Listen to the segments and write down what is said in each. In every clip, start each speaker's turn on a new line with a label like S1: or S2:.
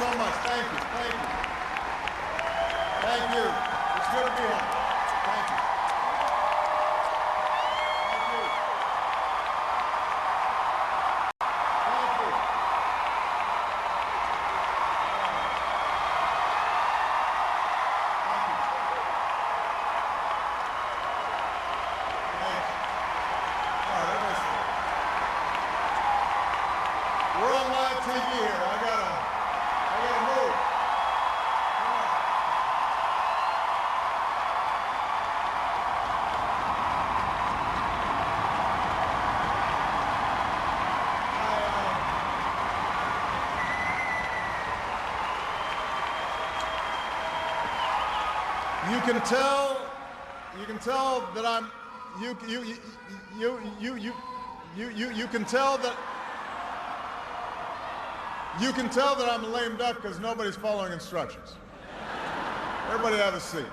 S1: so much. Thank you. Thank you. Thank you. It's good to be home. Thank you. Thank you. Thank you. We're on live TV here. I gotta move. Come on. You can tell that I'm. You can tell that I'm a lame duck because nobody's following instructions. Everybody have a seat.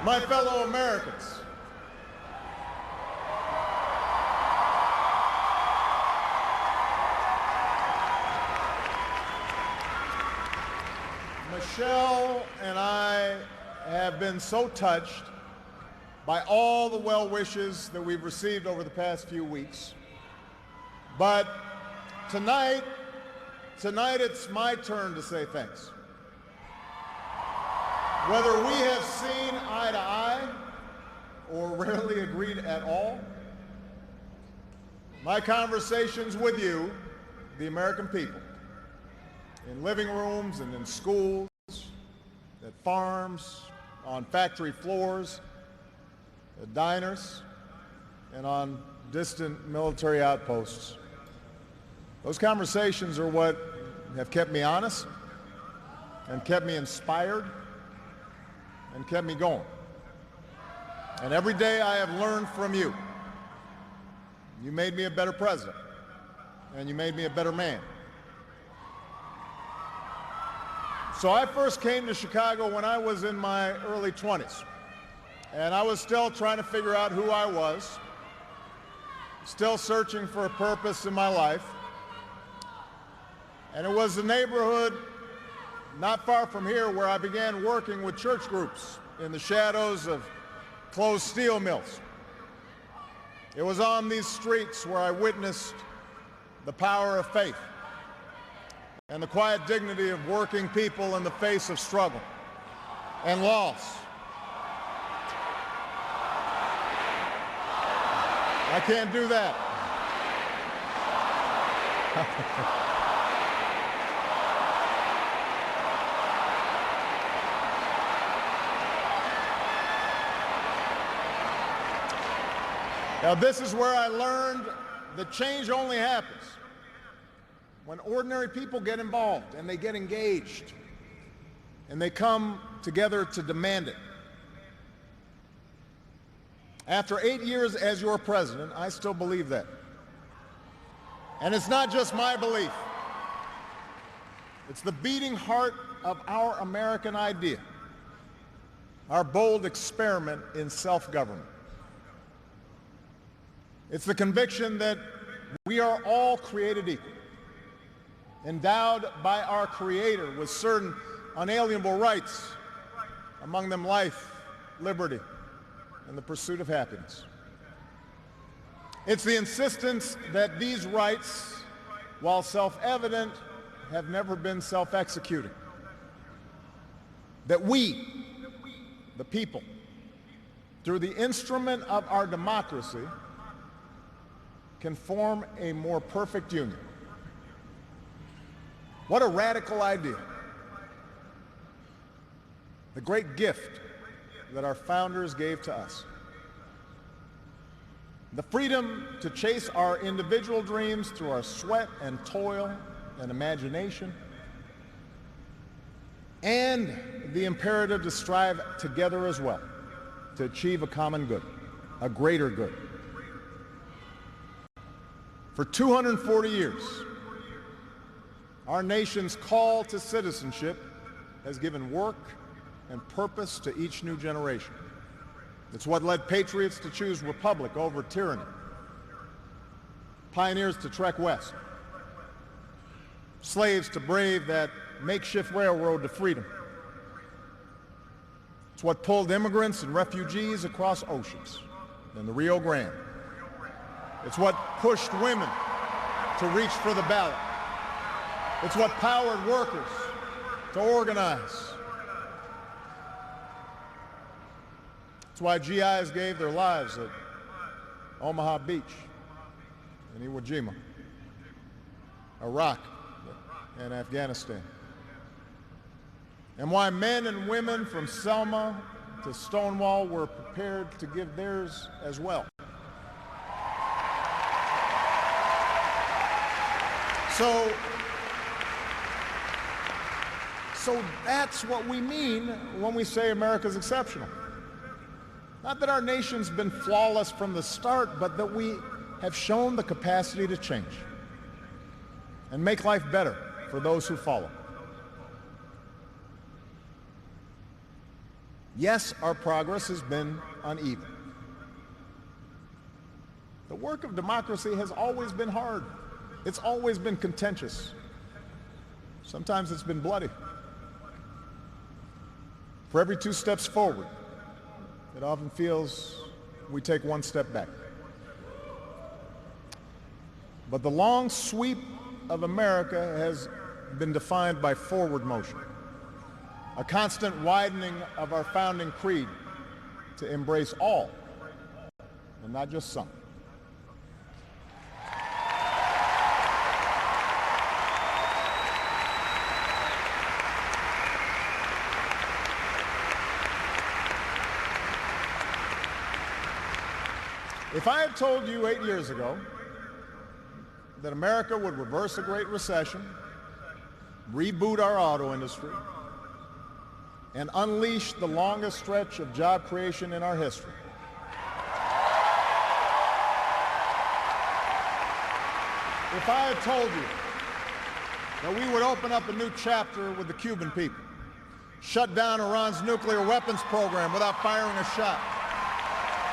S1: My fellow Americans, Michelle and I have been so touched by all the well wishes that we've received over the past few weeks. But tonight it's my turn to say thanks. Whether we have seen eye to eye or rarely agreed at all, my conversations with you, the American people, in living rooms and in schools, at farms, on factory floors, at diners, and on distant military outposts. Those conversations are what have kept me honest and kept me inspired and kept me going. And every day I have learned from you. You made me a better president, and you made me a better man. So I first came to Chicago when I was in my early 20s. And I was still trying to figure out who I was, still searching for a purpose in my life. And it was the neighborhood not far from here where I began working with church groups in the shadows of closed steel mills. It was on these streets where I witnessed the power of faith and the quiet dignity of working people in the face of struggle and loss. I can't do that. Now, this is where I learned that change only happens when ordinary people get involved and they get engaged and they come together to demand it. After 8 years as your president, I still believe that. And it's not just my belief. It's the beating heart of our American idea, our bold experiment in self-government. It's the conviction that we are all created equal, endowed by our Creator with certain unalienable rights, among them life, liberty, and the pursuit of happiness. It's the insistence that these rights, while self-evident, have never been self-executing. That we, the people, through the instrument of our democracy, can form a more perfect union. What a radical idea. The great gift that our founders gave to us. The freedom to chase our individual dreams through our sweat and toil and imagination, and the imperative to strive together as well to achieve a common good, a greater good. For 240 years, our nation's call to citizenship has given work and purpose to each new generation. It's what led patriots to choose republic over tyranny, pioneers to trek west, slaves to brave that makeshift railroad to freedom. It's what pulled immigrants and refugees across oceans and the Rio Grande. It's what pushed women to reach for the ballot. It's what powered workers to organize. It's why GIs gave their lives at Omaha Beach and Iwo Jima, Iraq, and Afghanistan. And why men and women from Selma to Stonewall were prepared to give theirs as well. So that's what we mean when we say America's exceptional. Not that our nation's been flawless from the start, but that we have shown the capacity to change and make life better for those who follow. Yes, our progress has been uneven. The work of democracy has always been hard. It's always been contentious. Sometimes it's been bloody. For every 2 steps forward, it often feels we take 1 step back. But the long sweep of America has been defined by forward motion, a constant widening of our founding creed to embrace all, and not just some. If I had told you 8 years ago that America would reverse a Great Recession, reboot our auto industry, and unleash the longest stretch of job creation in our history, if I had told you that we would open up a new chapter with the Cuban people, shut down Iran's nuclear weapons program without firing a shot,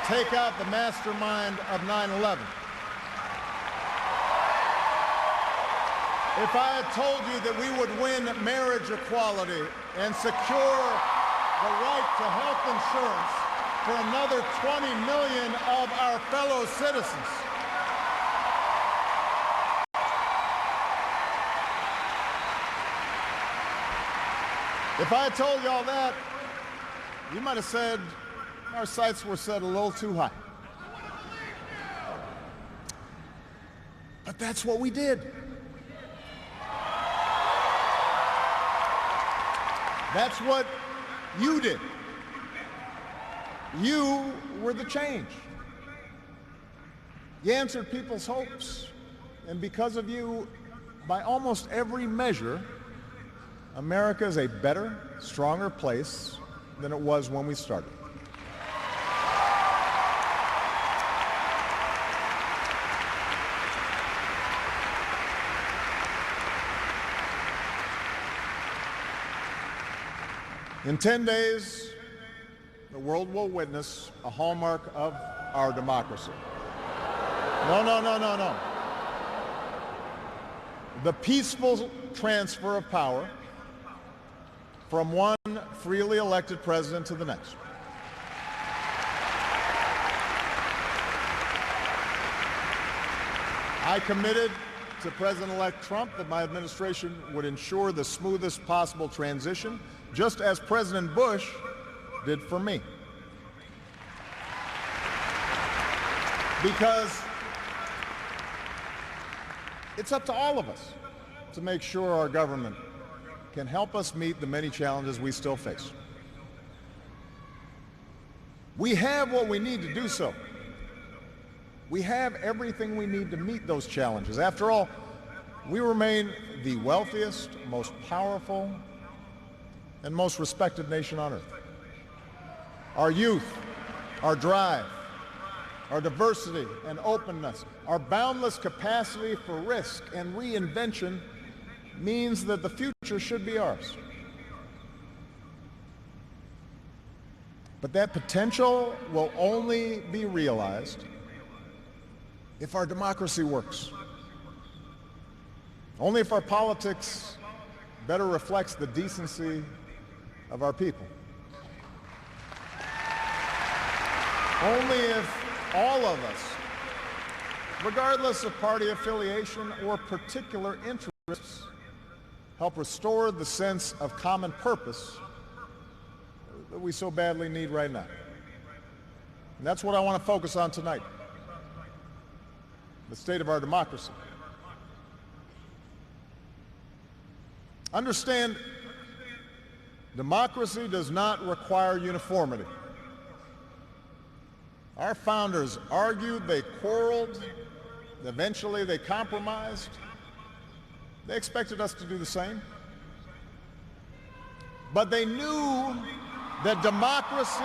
S1: take out the mastermind of 9/11. If I had told you that we would win marriage equality and secure the right to health insurance for another 20 million of our fellow citizens, if I had told you all that, you might have said our sights were set a little too high. But that's what we did. That's what you did. You were the change. You answered people's hopes. And because of you, by almost every measure, America is a better, stronger place than it was when we started. In 10 days, the world will witness a hallmark of our democracy. No. The peaceful transfer of power from one freely elected president to the next. I committed to President-elect Trump that my administration would ensure the smoothest possible transition, just as President Bush did for me. Because it's up to all of us to make sure our government can help us meet the many challenges we still face. We have what we need to do so. We have everything we need to meet those challenges. After all, we remain the wealthiest, most powerful, and most respected nation on earth. Our youth, our drive, our diversity and openness, our boundless capacity for risk and reinvention means that the future should be ours. But that potential will only be realized if our democracy works. Only if our politics better reflects the decency of our people. Only if all of us, regardless of party affiliation or particular interests, help restore the sense of common purpose that we so badly need right now. And that's what I want to focus on tonight, the state of our democracy. Understand, democracy does not require uniformity. Our founders argued, they quarreled, eventually they compromised. They expected us to do the same. But they knew that democracy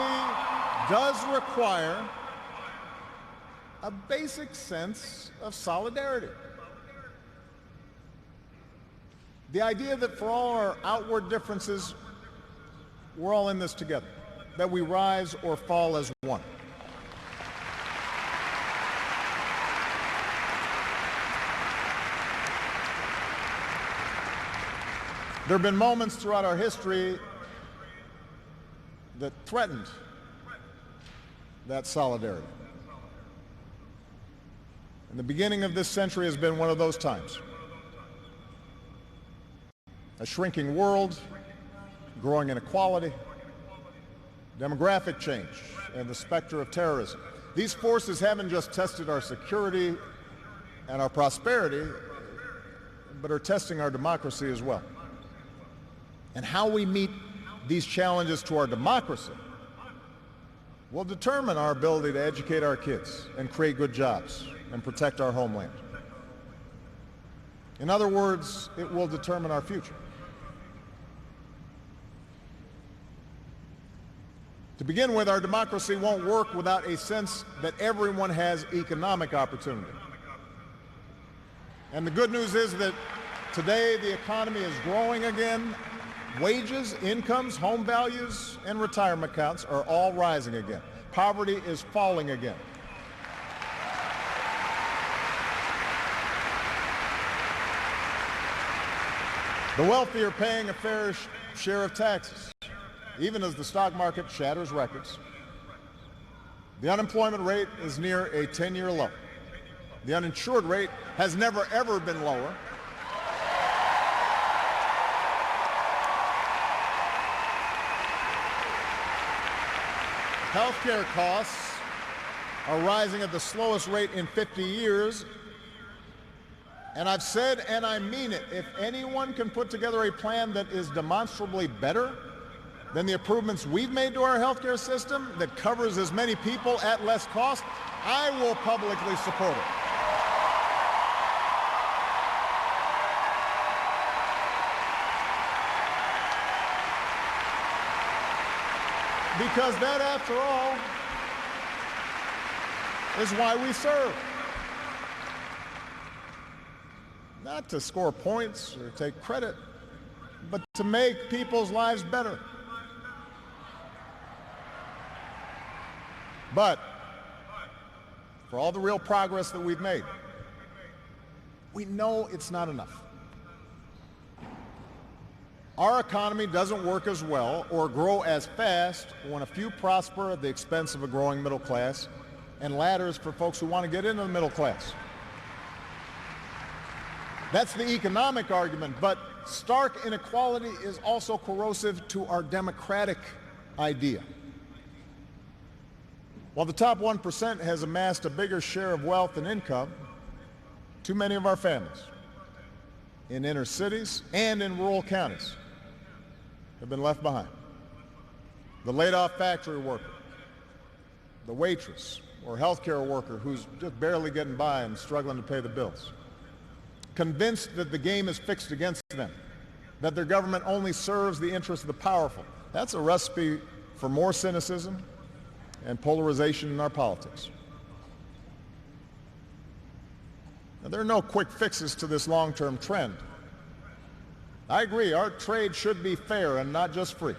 S1: does require a basic sense of solidarity. The idea that for all our outward differences, we're all in this together, that we rise or fall as one. There have been moments throughout our history that threatened that solidarity. And the beginning of this century has been one of those times. A shrinking world, growing inequality, demographic change, and the specter of terrorism. These forces haven't just tested our security and our prosperity, but are testing our democracy as well. And how we meet these challenges to our democracy will determine our ability to educate our kids and create good jobs and protect our homeland. In other words, it will determine our future. To begin with, our democracy won't work without a sense that everyone has economic opportunity. And the good news is that today the economy is growing again. Wages, incomes, home values, and retirement accounts are all rising again. Poverty is falling again. The wealthy are paying a fair share of taxes, even as the stock market shatters records. The unemployment rate is near a 10-year low. The uninsured rate has never, ever been lower. Healthcare costs are rising at the slowest rate in 50 years. And I've said, and I mean it, if anyone can put together a plan that is demonstrably better than the improvements we've made to our healthcare system that covers as many people at less cost, I will publicly support it. Because that, after all, is why we serve. Not to score points or take credit, but to make people's lives better. But for all the real progress that we've made, we know it's not enough. Our economy doesn't work as well or grow as fast when a few prosper at the expense of a growing middle class and ladders for folks who want to get into the middle class. That's the economic argument, but stark inequality is also corrosive to our democratic idea. While the top 1% has amassed a bigger share of wealth and income, too many of our families in inner cities and in rural counties have been left behind. The laid-off factory worker, the waitress or healthcare worker who's just barely getting by and struggling to pay the bills, convinced that the game is fixed against them, that their government only serves the interests of the powerful. That's a recipe for more cynicism and polarization in our politics. Now, there are no quick fixes to this long-term trend. I agree, our trade should be fair and not just free.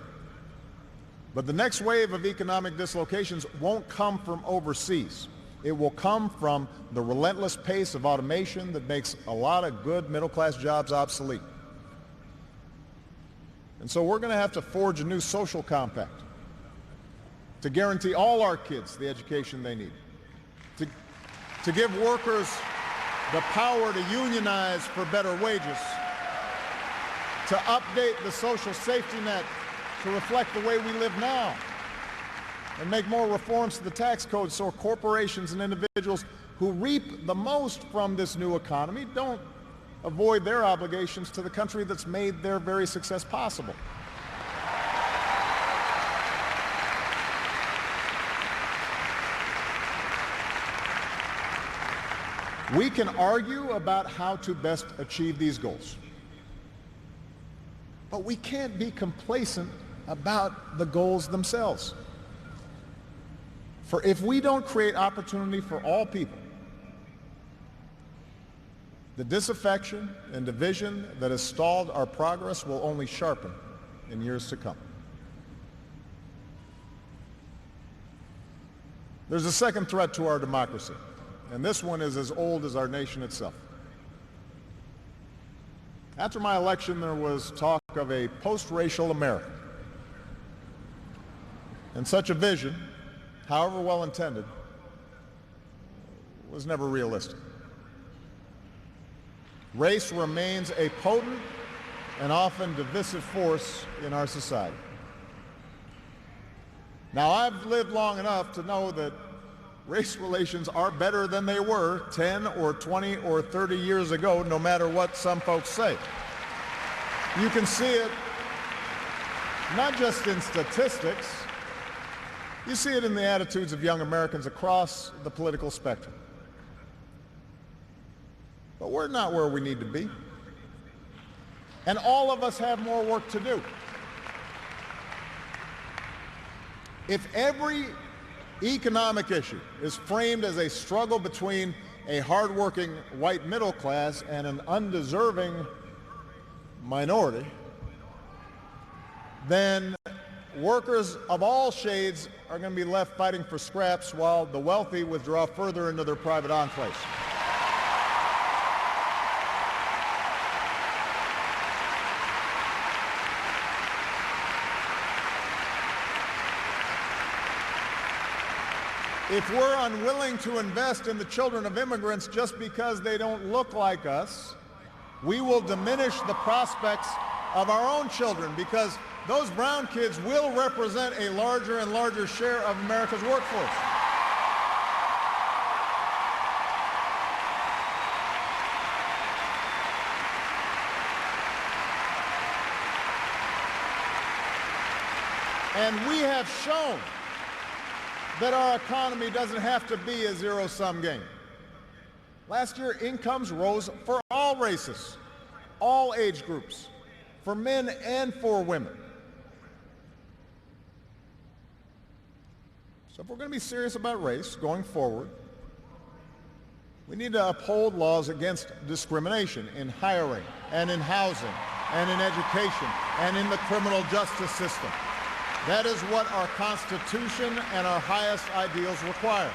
S1: But the next wave of economic dislocations won't come from overseas. It will come from the relentless pace of automation that makes a lot of good middle-class jobs obsolete. And so we're going to have to forge a new social compact to guarantee all our kids the education they need, to give workers the power to unionize for better wages, to update the social safety net to reflect the way we live now, and make more reforms to the tax code so corporations and individuals who reap the most from this new economy don't avoid their obligations to the country that's made their very success possible. We can argue about how to best achieve these goals, but we can't be complacent about the goals themselves. For if we don't create opportunity for all people, the disaffection and division that has stalled our progress will only sharpen in years to come. There's a second threat to our democracy, and this one is as old as our nation itself. After my election, there was talk of a post-racial America. And such a vision, however well-intended, was never realistic. Race remains a potent and often divisive force in our society. Now, I've lived long enough to know that race relations are better than they were 10 or 20 or 30 years ago, no matter what some folks say. You can see it not just in statistics, you see it in the attitudes of young Americans across the political spectrum. But we're not where we need to be. And all of us have more work to do. If every economic issue is framed as a struggle between a hardworking white middle class and an undeserving minority, then workers of all shades are going to be left fighting for scraps while the wealthy withdraw further into their private enclaves. If we're unwilling to invest in the children of immigrants just because they don't look like us, we will diminish the prospects of our own children, because those brown kids will represent a larger and larger share of America's workforce. And we have shown that our economy doesn't have to be a zero-sum game. Last year, incomes rose for all races, all age groups, for men and for women. So if we're going to be serious about race going forward, we need to uphold laws against discrimination in hiring and in housing and in education and in the criminal justice system. That is what our Constitution and our highest ideals require.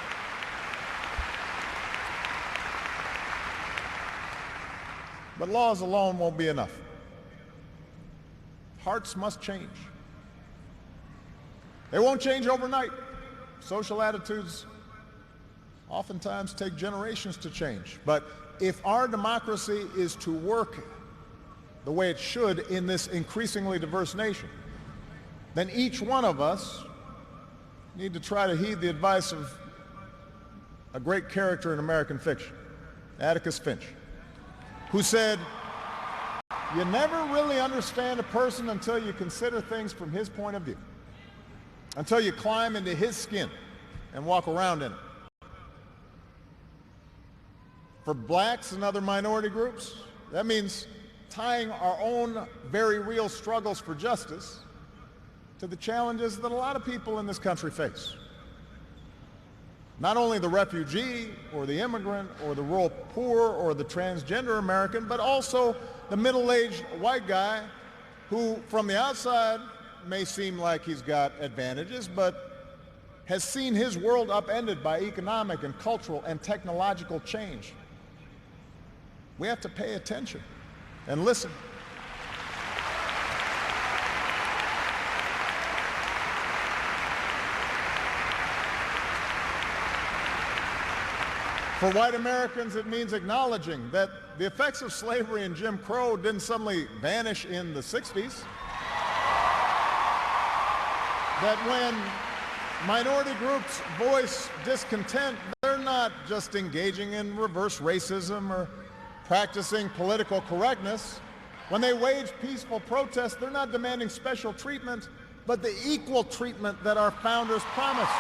S1: But laws alone won't be enough. Hearts must change. They won't change overnight. Social attitudes oftentimes take generations to change. But if our democracy is to work the way it should in this increasingly diverse nation, then each one of us need to try to heed the advice of a great character in American fiction, Atticus Finch, who said, "You never really understand a person until you consider things from his point of view, until you climb into his skin and walk around in it." For blacks and other minority groups, that means tying our own very real struggles for justice to the challenges that a lot of people in this country face. Not only the refugee or the immigrant or the rural poor or the transgender American, but also the middle-aged white guy who, from the outside, may seem like he's got advantages, but has seen his world upended by economic and cultural and technological change. We have to pay attention and listen. For white Americans, it means acknowledging that the effects of slavery and Jim Crow didn't suddenly vanish in the 60s. That when minority groups voice discontent, they're not just engaging in reverse racism or practicing political correctness. When they wage peaceful protests, they're not demanding special treatment, but the equal treatment that our founders promised.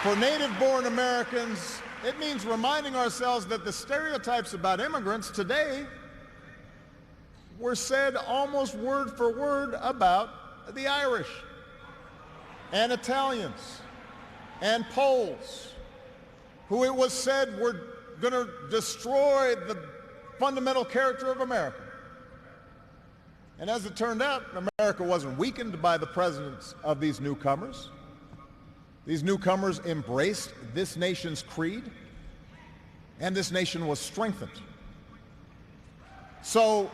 S1: For native-born Americans, it means reminding ourselves that the stereotypes about immigrants today were said almost word for word about the Irish and Italians and Poles, who it was said were going to destroy the fundamental character of America. And as it turned out, America wasn't weakened by the presence of these newcomers. These newcomers embraced this nation's creed, and this nation was strengthened. So,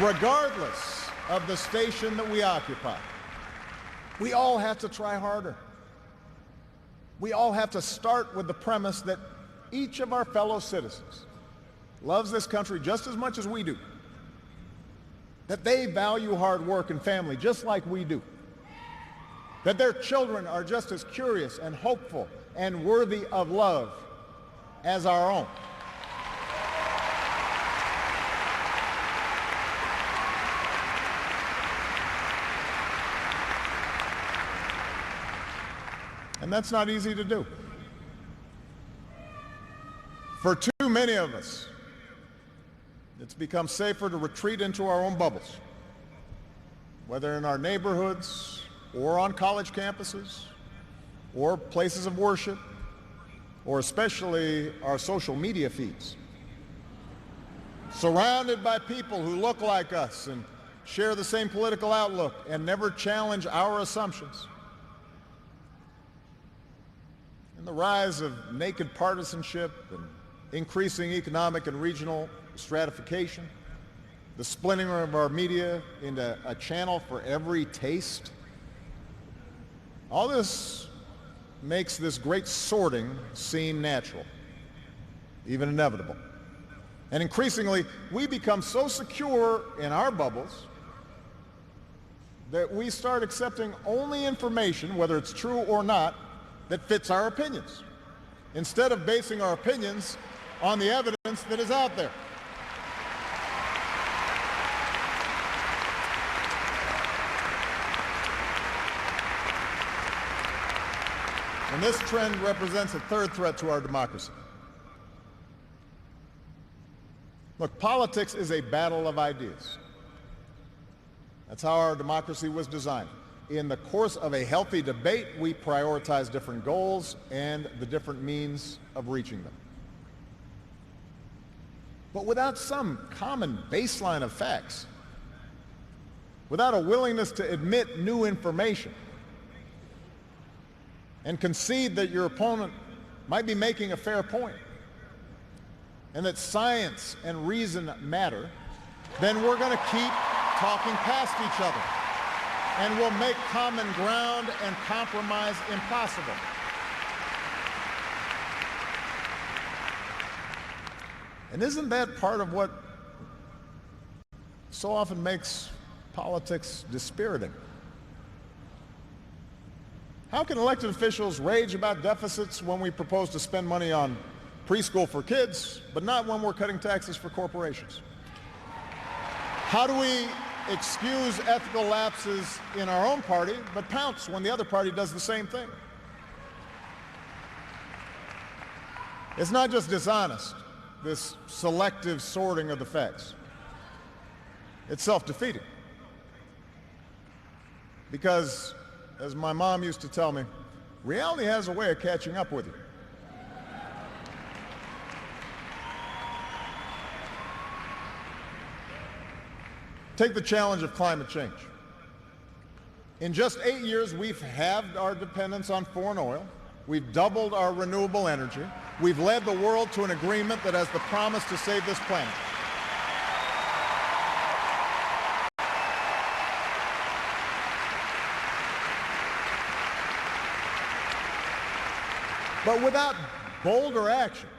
S1: regardless of the station that we occupy, we all have to try harder. We all have to start with the premise that each of our fellow citizens loves this country just as much as we do, that they value hard work and family just like we do, that their children are just as curious and hopeful and worthy of love as our own. And that's not easy to do. For too many of us, it's become safer to retreat into our own bubbles, whether in our neighborhoods or on college campuses or places of worship, or especially our social media feeds. Surrounded by people who look like us and share the same political outlook and never challenge our assumptions. And the rise of naked partisanship and increasing economic and regional stratification, the splintering of our media into a channel for every taste. All this makes this great sorting seem natural, even inevitable. And increasingly, we become so secure in our bubbles that we start accepting only information, whether it's true or not, that fits our opinions, instead of basing our opinions on the evidence that is out there. And this trend represents a third threat to our democracy. Look, politics is a battle of ideas. That's how our democracy was designed. In the course of a healthy debate, we prioritize different goals and the different means of reaching them. But without some common baseline of facts, without a willingness to admit new information and concede that your opponent might be making a fair point and that science and reason matter, then we're going to keep talking past each other and we'll make common ground and compromise impossible. And isn't that part of what so often makes politics dispiriting? How can elected officials rage about deficits when we propose to spend money on preschool for kids, but not when we're cutting taxes for corporations? How do we excuse ethical lapses in our own party, but pounce when the other party does the same thing? It's not just dishonest, this selective sorting of the facts. It's self-defeating. Because, as my mom used to tell me, reality has a way of catching up with you. Take the challenge of climate change. In just 8 years, we've halved our dependence on foreign oil. We've doubled our renewable energy. We've led the world to an agreement that has the promise to save this planet. But without bolder action,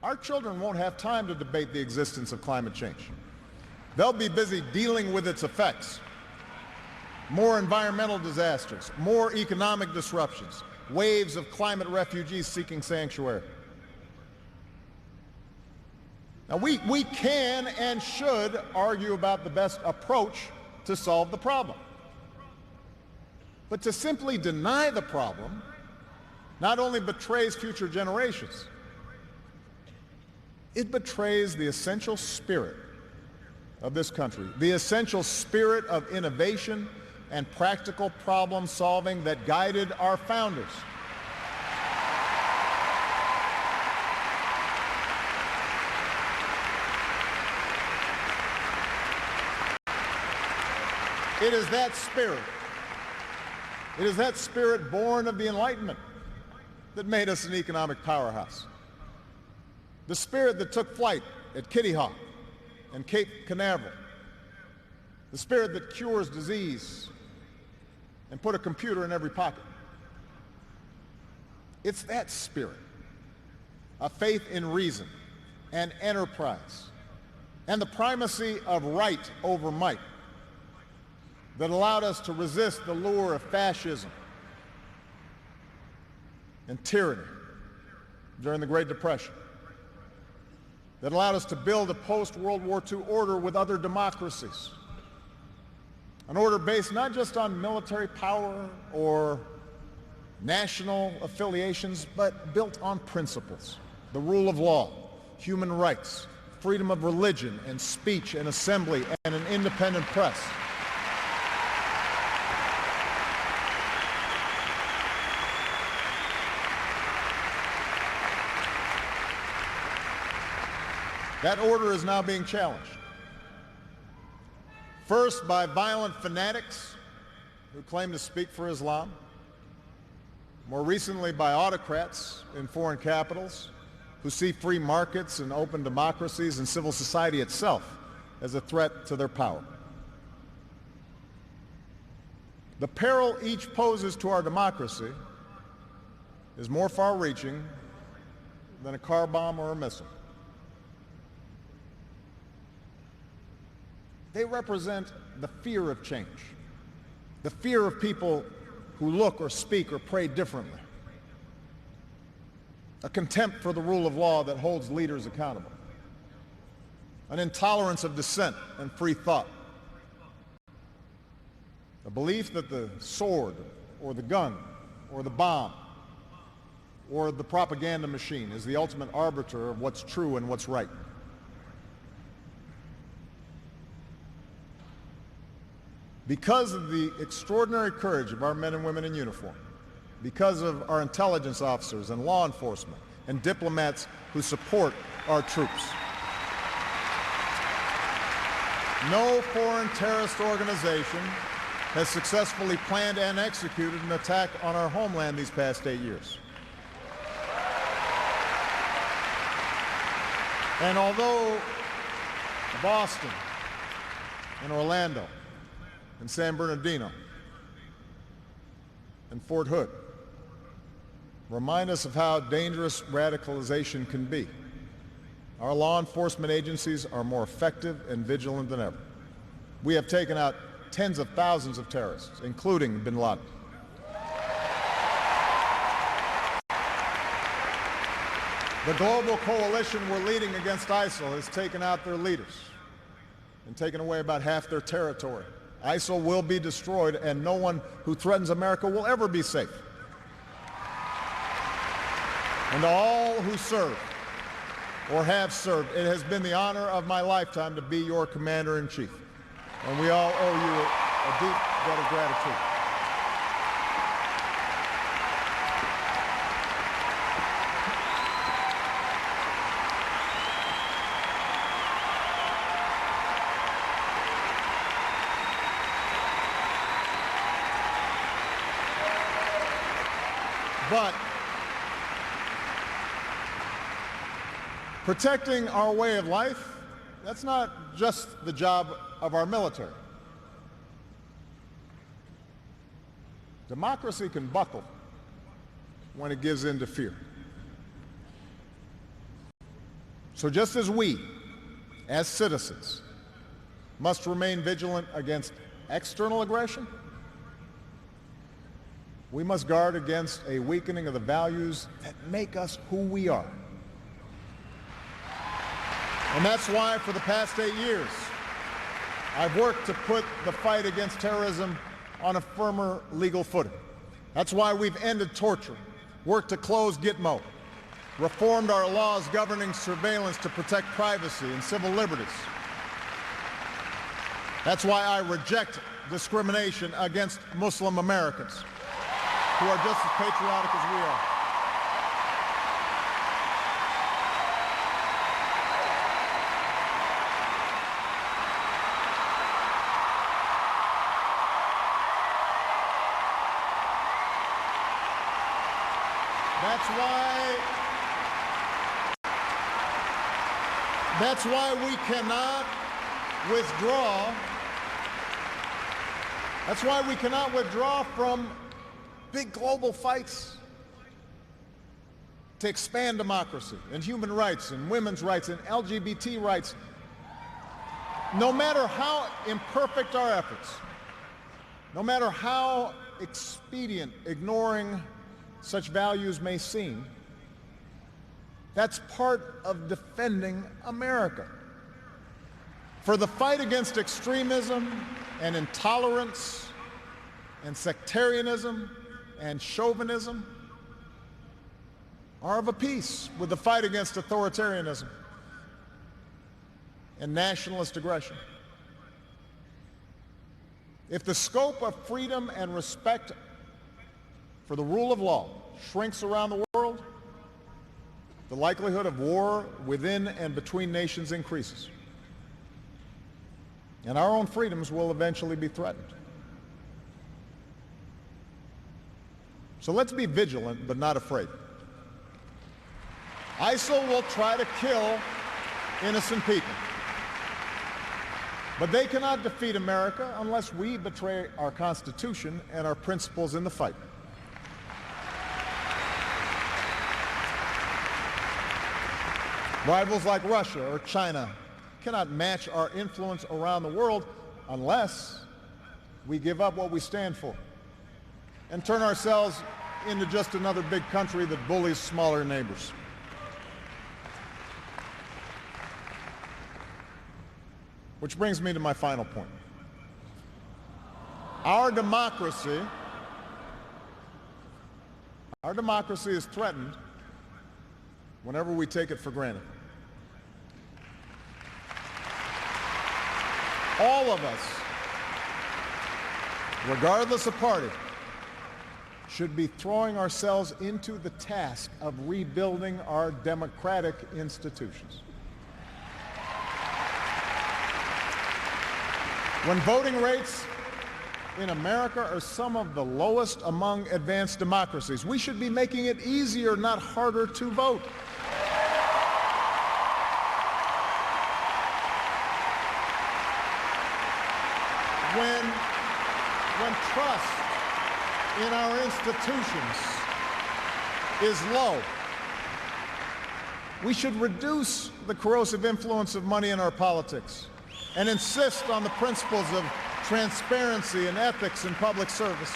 S1: our children won't have time to debate the existence of climate change. They'll be busy dealing with its effects. More environmental disasters, more economic disruptions, waves of climate refugees seeking sanctuary. Now, we can and should argue about the best approach to solve the problem. But to simply deny the problem not only betrays future generations, it betrays the essential spirit of this country, the essential spirit of innovation and practical problem solving that guided our founders. It is that spirit born of the Enlightenment that made us an economic powerhouse. The spirit that took flight at Kitty Hawk and Cape Canaveral. The spirit that cures disease and put a computer in every pocket. It's that spirit, a faith in reason and enterprise and the primacy of right over might that allowed us to resist the lure of fascism and tyranny during the Great Depression, that allowed us to build a post-World War II order with other democracies, an order based not just on military power or national affiliations, but built on principles: the rule of law, human rights, freedom of religion and speech and assembly, and an independent press. That order is now being challenged. First, by violent fanatics who claim to speak for Islam. More recently, by autocrats in foreign capitals who see free markets and open democracies and civil society itself as a threat to their power. The peril each poses to our democracy is more far-reaching than a car bomb or a missile. They represent the fear of change, the fear of people who look or speak or pray differently, a contempt for the rule of law that holds leaders accountable, an intolerance of dissent and free thought, a belief that the sword or the gun or the bomb or the propaganda machine is the ultimate arbiter of what's true and what's right. Because of the extraordinary courage of our men and women in uniform, because of our intelligence officers and law enforcement and diplomats who support our troops, no foreign terrorist organization has successfully planned and executed an attack on our homeland these past 8 years. And although Boston and Orlando and San Bernardino and Fort Hood remind us of how dangerous radicalization can be, our law enforcement agencies are more effective and vigilant than ever. We have taken out tens of thousands of terrorists, including bin Laden. The global coalition we're leading against ISIL has taken out their leaders and taken away about half their territory. ISIL will be destroyed, and no one who threatens America will ever be safe. And to all who serve or have served, it has been the honor of my lifetime to be your commander-in-chief. And we all owe you a deep debt of gratitude. But protecting our way of life, that's not just the job of our military. Democracy can buckle when it gives in to fear. So just as we, as citizens, must remain vigilant against external aggression, we must guard against a weakening of the values that make us who we are. And that's why for the past 8 years, I've worked to put the fight against terrorism on a firmer legal footing. That's why we've ended torture, worked to close Gitmo, reformed our laws governing surveillance to protect privacy and civil liberties. That's why I reject discrimination against Muslim Americans, who are just as patriotic as we are. That's why we cannot withdraw. That's why we cannot withdraw from big global fights to expand democracy and human rights and women's rights and LGBT rights. No matter how imperfect our efforts, no matter how expedient ignoring such values may seem, that's part of defending America. For the fight against extremism and intolerance and sectarianism and chauvinism are of a piece with the fight against authoritarianism and nationalist aggression. If the scope of freedom and respect for the rule of law shrinks around the world, the likelihood of war within and between nations increases, and our own freedoms will eventually be threatened. So let's be vigilant but not afraid. ISIL will try to kill innocent people, but they cannot defeat America unless we betray our Constitution and our principles in the fight. Rivals like Russia or China cannot match our influence around the world unless we give up what we stand for and turn ourselves into just another big country that bullies smaller neighbors. Which brings me to my final point. Our democracy is threatened whenever we take it for granted. All of us, regardless of party, should be throwing ourselves into the task of rebuilding our democratic institutions. When voting rates in America are some of the lowest among advanced democracies, we should be making it easier, not harder, to vote. When trust in our institutions is low, we should reduce the corrosive influence of money in our politics and insist on the principles of transparency and ethics in public service.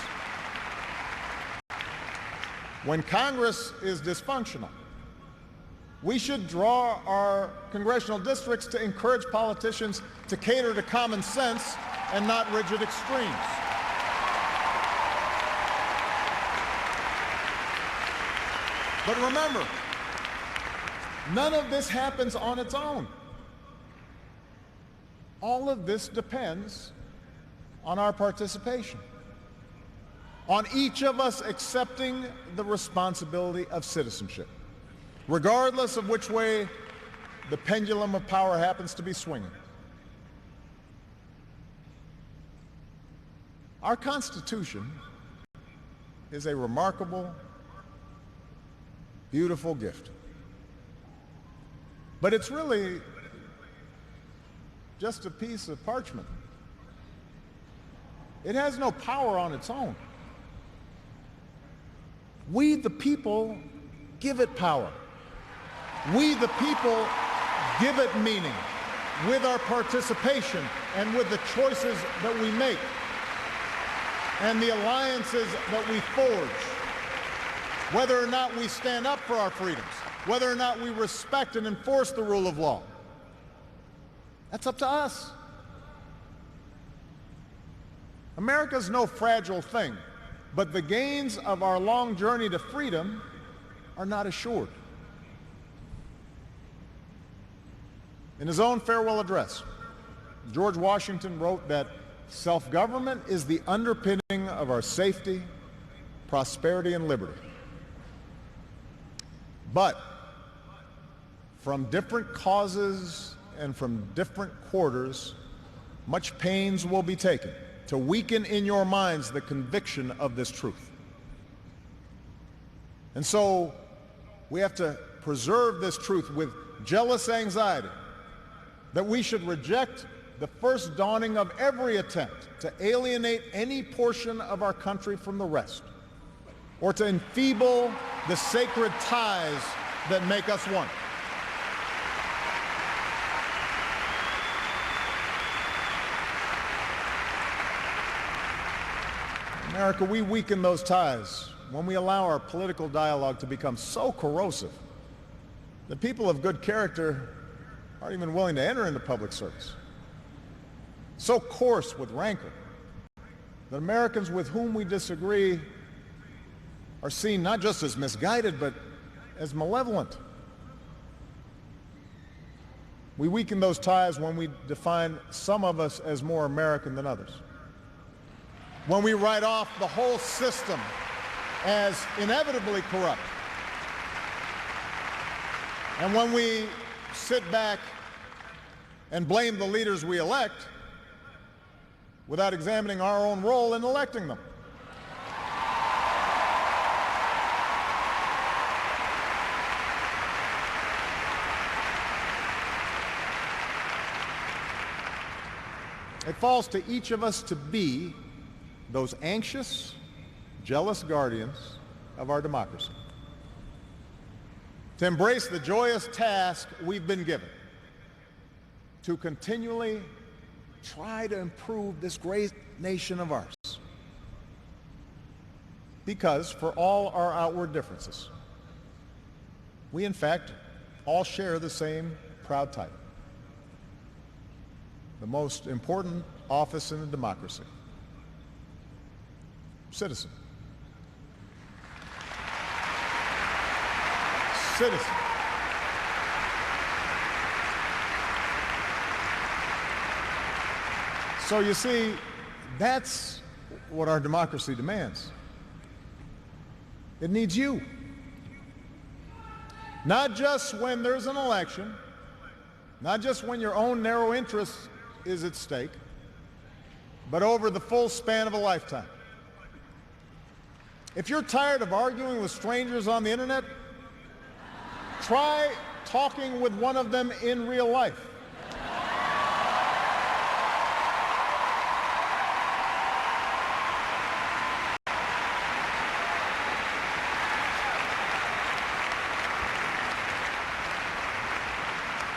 S1: When Congress is dysfunctional, we should draw our congressional districts to encourage politicians to cater to common sense and not rigid extremes. But remember, None of this happens on its own. All of this depends on our participation, on each of us accepting the responsibility of citizenship, regardless of which way the pendulum of power happens to be swinging. Our Constitution is a remarkable, beautiful gift. But it's really just a piece of parchment. It has no power on its own. We, the people, give it power. We, the people, give it meaning with our participation and with the choices that we make and the alliances that we forge, whether or not we stand up for our freedoms, whether or not we respect and enforce the rule of law. That's up to us. America's no fragile thing, but the gains of our long journey to freedom are not assured. In his own farewell address, George Washington wrote that self-government is the underpinning of our safety, prosperity, and liberty. But from different causes and from different quarters, much pains will be taken to weaken in your minds the conviction of this truth. And so we have to preserve this truth with jealous anxiety that we should reject the first dawning of every attempt to alienate any portion of our country from the rest, or to enfeeble the sacred ties that make us one. America, we weaken those ties when we allow our political dialogue to become so corrosive that people of good character aren't even willing to enter into public service. So coarse with rancor that Americans with whom we disagree are seen not just as misguided, but as malevolent. We weaken those ties when we define some of us as more American than others, when we write off the whole system as inevitably corrupt, and when we sit back and blame the leaders we elect without examining our own role in electing them. It falls to each of us to be those anxious, jealous guardians of our democracy, to embrace the joyous task we've been given, to continually try to improve this great nation of ours. Because for all our outward differences, we in fact all share the same proud title, the most important office in a democracy: citizen. Citizen. So you see, that's what our democracy demands. It needs you. Not just when there's an election, not just when your own narrow interest is at stake, but over the full span of a lifetime. If you're tired of arguing with strangers on the internet, try talking with one of them in real life.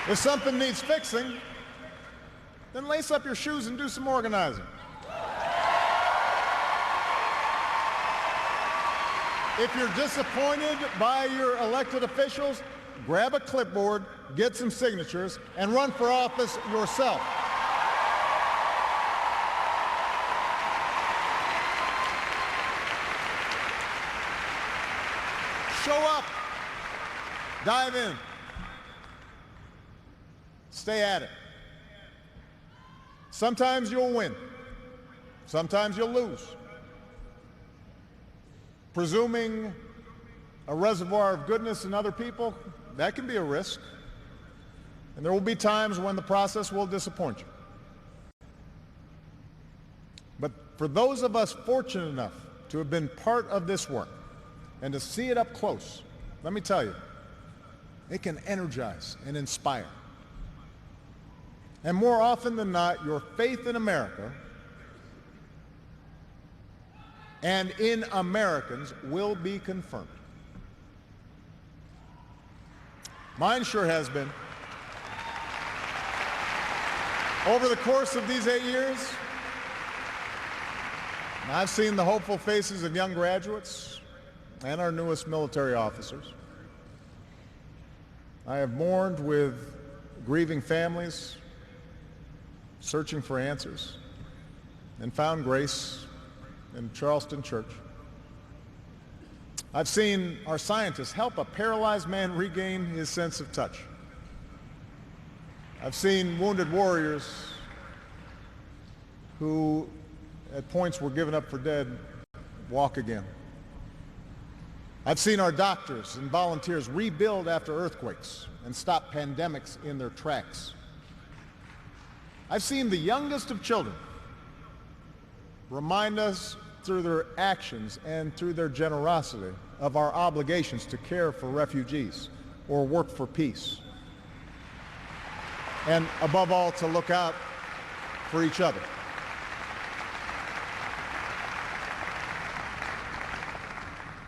S1: If something needs fixing, then lace up your shoes and do some organizing. If you're disappointed by your elected officials, grab a clipboard, get some signatures, and run for office yourself. Show up. Dive in. Stay at it. Sometimes you'll win. Sometimes you'll lose. Presuming a reservoir of goodness in other people, that can be a risk. And there will be times when the process will disappoint you. But for those of us fortunate enough to have been part of this work and to see it up close, let me tell you, it can energize and inspire. And more often than not, your faith in America and in Americans will be confirmed. Mine sure has been. Over the course of these 8 years, I've seen the hopeful faces of young graduates and our newest military officers. I have mourned with grieving families, searching for answers, and found grace in Charleston Church. I've seen our scientists help a paralyzed man regain his sense of touch. I've seen wounded warriors who at points were given up for dead walk again. I've seen our doctors and volunteers rebuild after earthquakes and stop pandemics in their tracks. I've seen the youngest of children remind us through their actions and through their generosity of our obligations to care for refugees or work for peace. And above all, to look out for each other.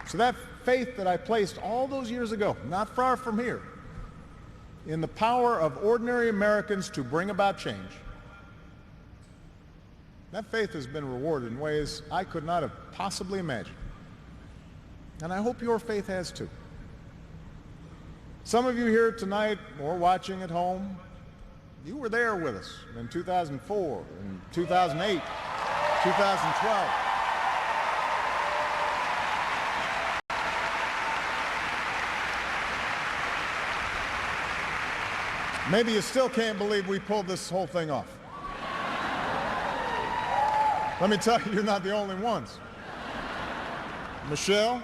S1: So that faith that I placed all those years ago, not far from here, in the power of ordinary Americans to bring about change, that faith has been rewarded in ways I could not have possibly imagined. And I hope your faith has too. Some of you here tonight or watching at home, you were there with us in 2004, in 2008, 2012. Maybe you still can't believe we pulled this whole thing off. Let me tell you, you're not the only ones. Michelle,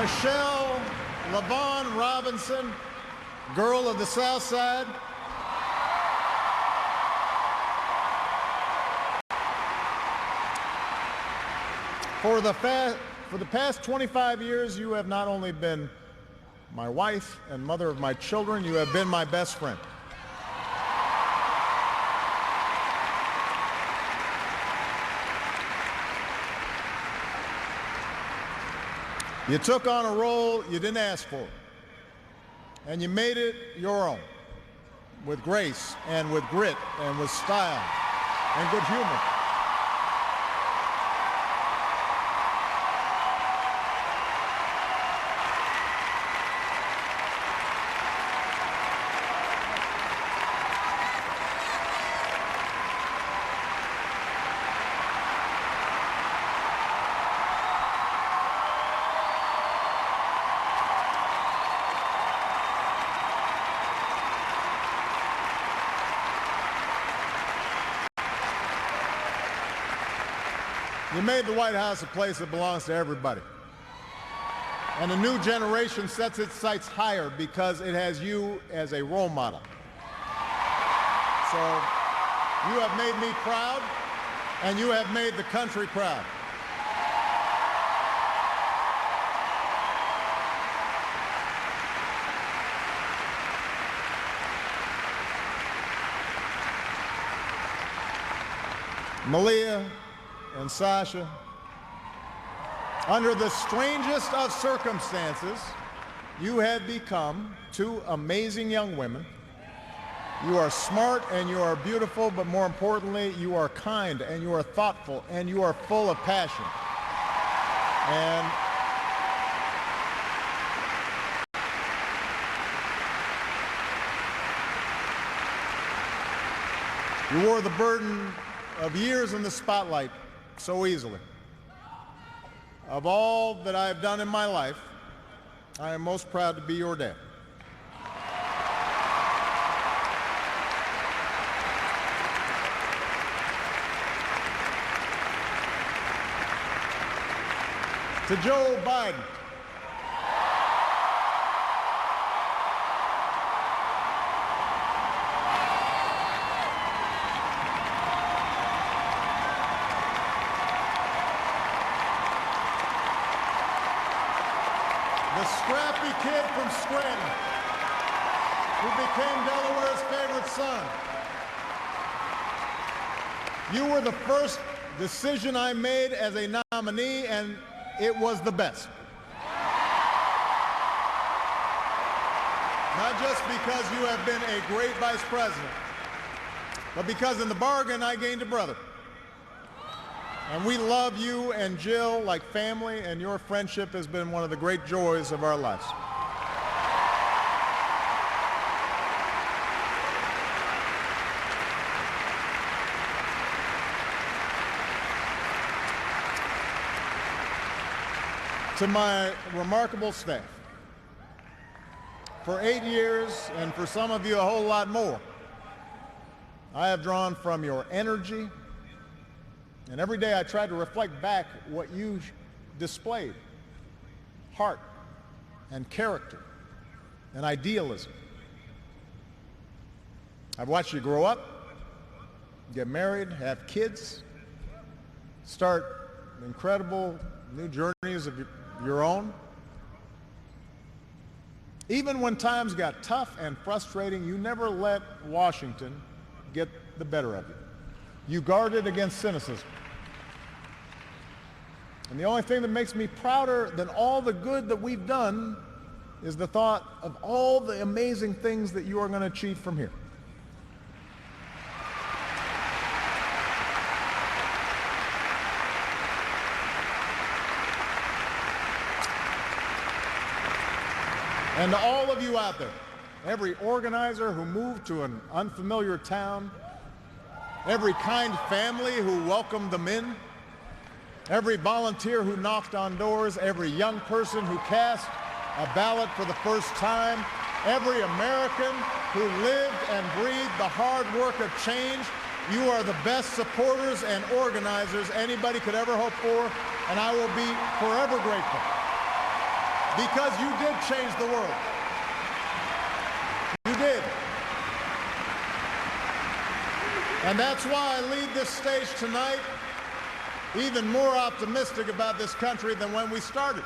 S1: Michelle LaVaughn Robinson, girl of the South Side. For the past 25 years, you have not only been my wife and mother of my children, you have been my best friend. You took on a role you didn't ask for, and you made it your own, with grace and with grit and with style and good humor. You made the White House a place that belongs to everybody. And a new generation sets its sights higher because it has you as a role model. So you have made me proud, and you have made the country proud. Malia and Sasha, under the strangest of circumstances, you have become two amazing young women You are smart and you are beautiful, but more importantly, you are kind and you are thoughtful and you are full of passion. And you wore the burden of years in the spotlight so easily. Of all that I have done in my life, I am most proud to be your dad. To Joe Biden, the scrappy kid from Scranton who became Delaware's favorite son. You were the first decision I made as a nominee, and it was the best. Not just because you have been a great vice president, but because in the bargain I gained a brother. And we love you and Jill like family, and your friendship has been one of the great joys of our lives. To my remarkable staff, for 8 years, and for some of you a whole lot more, I have drawn from your energy, and every day I try to reflect back what you displayed: heart and character and idealism. I've watched you grow up, get married, have kids, start incredible new journeys of your own. Even when times got tough and frustrating, you never let Washington get the better of you. You guarded against cynicism. And the only thing that makes me prouder than all the good that we've done is the thought of all the amazing things that you are going to achieve from here. And to all of you out there, every organizer who moved to an unfamiliar town, every kind family who welcomed them in, every volunteer who knocked on doors, every young person who cast a ballot for the first time, every American who lived and breathed the hard work of change, you are the best supporters and organizers anybody could ever hope for, and I will be forever grateful. Because you did change the world. You did. And that's why I leave this stage tonight even more optimistic about this country than when we started.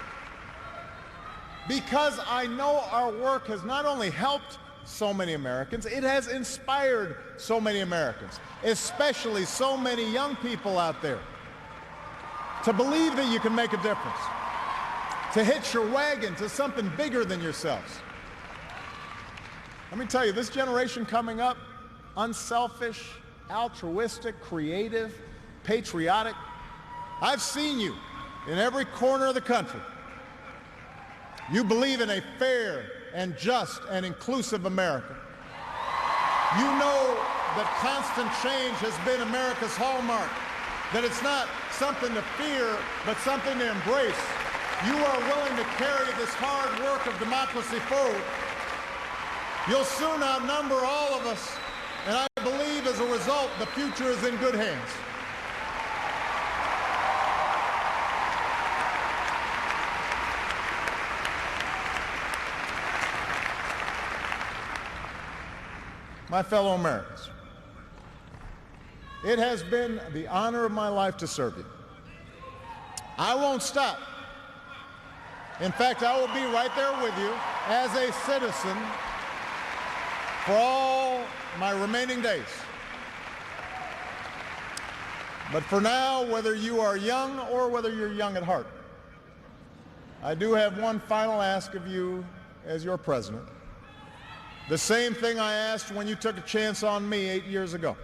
S1: Because I know our work has not only helped so many Americans, it has inspired so many Americans, especially so many young people out there, to believe that you can make a difference, to hitch your wagon to something bigger than yourselves. Let me tell you, this generation coming up, unselfish, altruistic, creative, patriotic, I've seen you in every corner of the country. You believe in a fair and just and inclusive America. You know that constant change has been America's hallmark, that it's not something to fear, but something to embrace. You are willing to carry this hard work of democracy forward. You'll soon outnumber all of us, and I believe as a result, the future is in good hands. My fellow Americans, it has been the honor of my life to serve you. I won't stop. In fact, I will be right there with you as a citizen for all my remaining days. But for now, whether you are young or whether you're young at heart, I do have one final ask of you as your president. The same thing I asked when you took a chance on me 8 years ago.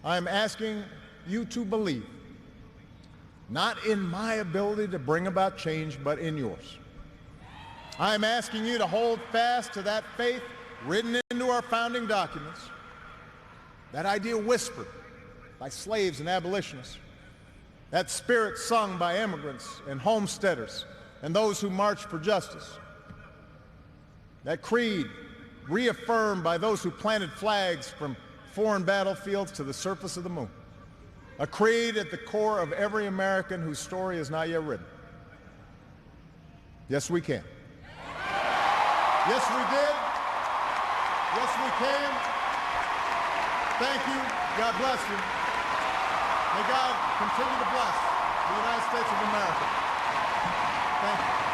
S1: I am asking you to believe, not in my ability to bring about change, but in yours. I am asking you to hold fast to that faith written into our founding documents, that idea whispered by slaves and abolitionists, that spirit sung by immigrants and homesteaders and those who marched for justice, that creed reaffirmed by those who planted flags from foreign battlefields to the surface of the moon, a creed at the core of every American whose story is not yet written. Yes, we can. Yes, we did. Yes, we can. Thank you. God bless you. May God continue to bless the United States of America. Thank you.